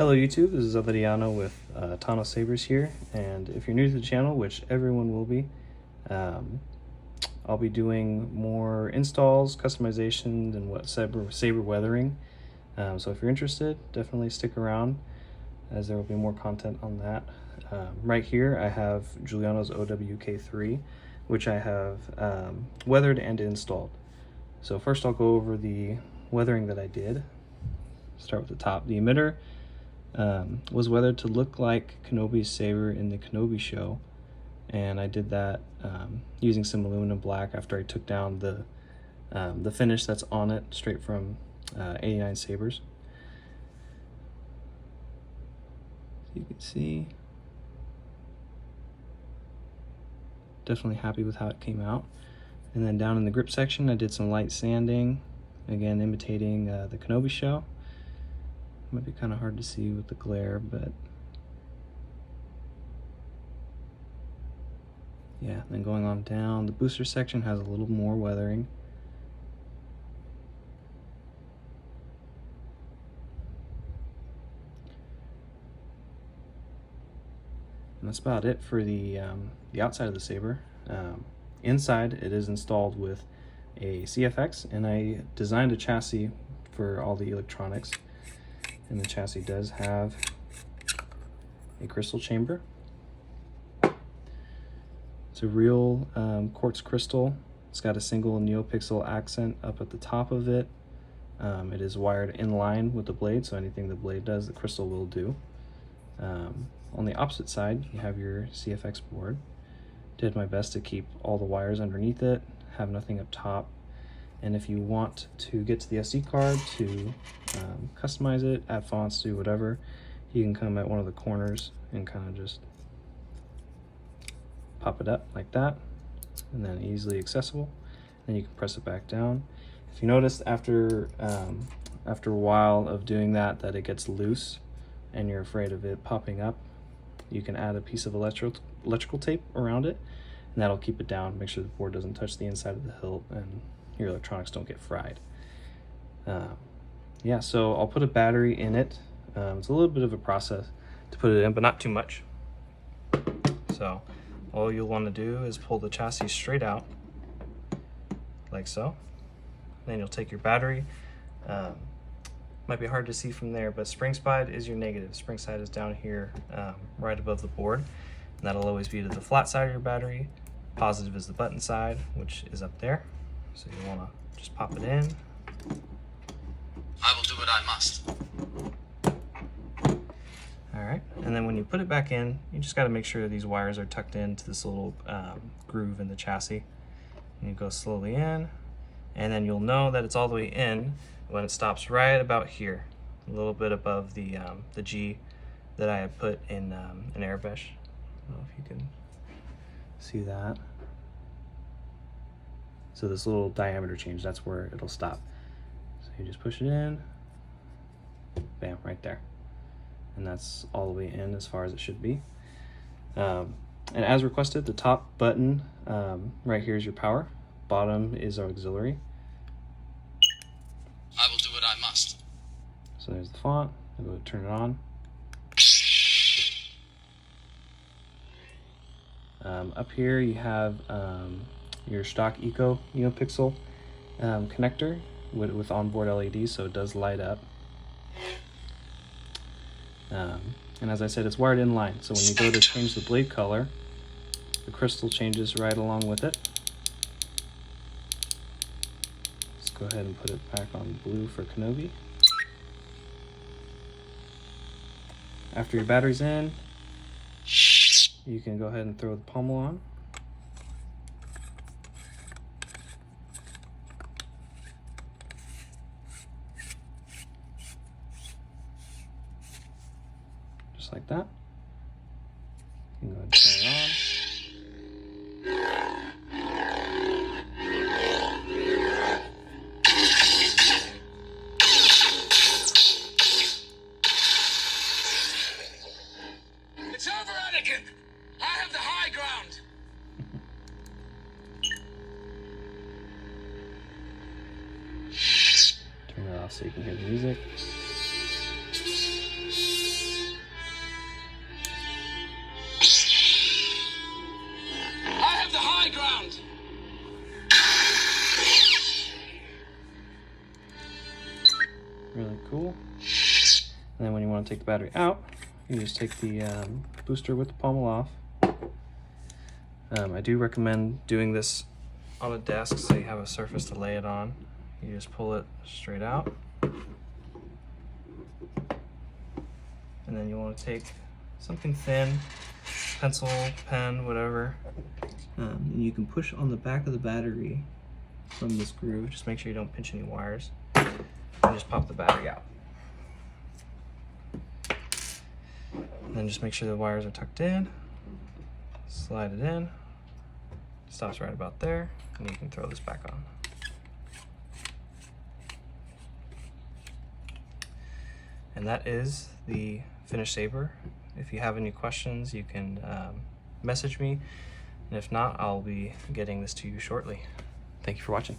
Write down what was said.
Hello YouTube, this is Giuliano with 89Sabers here, and if you're new to the channel, which everyone will be, I'll be doing more installs, customizations, and what Saber weathering. So if you're interested, definitely stick around, as there will be more content on that. Right here I have Giuliano's OWK3, which I have weathered and installed. So first I'll go over the weathering that I did. Start with the top. The emitter was weathered to look like Kenobi's Saber in the Kenobi show, and I did that using some aluminum black after I took down the finish that's on it straight from 89Sabers. You can see, definitely happy with how it came out. And then down in the grip section I did some light sanding, again imitating the Kenobi show. Might be kind of hard to see with the glare, but yeah. Then going on down, the booster section has a little more weathering. And that's about it for the outside of the Saber. Inside, it is installed with a CFX, and I designed a chassis for all the electronics. And the chassis does have a crystal chamber. It's a real quartz crystal. It's got a single Neopixel accent up at the top of it. It is wired in line with the blade, so anything the blade does, the crystal will do. On the opposite side, you have your CFX board. Did my best to keep all the wires underneath it, have nothing up top. And if you want to get to the SD card to customize it, add fonts, do whatever, you can come at one of the corners and kind of just pop it up like that, and then easily accessible. Then you can press it back down. If you notice after a while of doing that it gets loose and you're afraid of it popping up, you can add a piece of electrical tape around it, and that'll keep it down, make sure the board doesn't touch the inside of the hilt and your electronics don't get fried. Yeah, so I'll put a battery in it. It's a little bit of a process to put it in, but not too much. So all you'll want to do is pull the chassis straight out like so. Then you'll take your battery. Might be hard to see from there, but spring side is your negative. Spring side is down here right above the board, and that'll always be to the flat side of your battery. Positive is the button side, which is up there. So you want to just pop it in. I will do what I must. All right, and then when you put it back in, you just got to make sure these wires are tucked into this little groove in the chassis. And you go slowly in, and then you'll know that it's all the way in when it stops right about here, a little bit above the G that I had put in an airbesh. I don't know if you can see that. So this little diameter change, that's where it'll stop. So you just push it in, bam, right there. And that's all the way in as far as it should be. And as requested, the top button right here is your power. Bottom is our auxiliary. I will do what I must. So there's the font. I'll go to turn it on. Up here you have your Shtok Neopixel connector with onboard LEDs, so it does light up. And as I said, it's wired in line, so when you go to change the blade color, the crystal changes right along with it. Let's go ahead and put it back on blue for Kenobi. After your battery's in, you can go ahead and throw the pommel on. Just like that. You can go ahead and turn it on. It's over, Anakin! I have the high ground! Turn it off so you can hear the music. really cool. And then when you want to take the battery out, you just take the booster with the pommel off. I do recommend doing this on a desk so you have a surface to lay it on. You just pull it straight out. And then you want to take something thin, pencil, pen, whatever. And you can push on the back of the battery from this groove. Just make sure you don't pinch any wires. And just pop the battery out. And then just make sure the wires are tucked in. Slide it in. Stops right about there. And you can throw this back on. And that is the finished Saber. If you have any questions, you can message me. And if not, I'll be getting this to you shortly. Thank you for watching.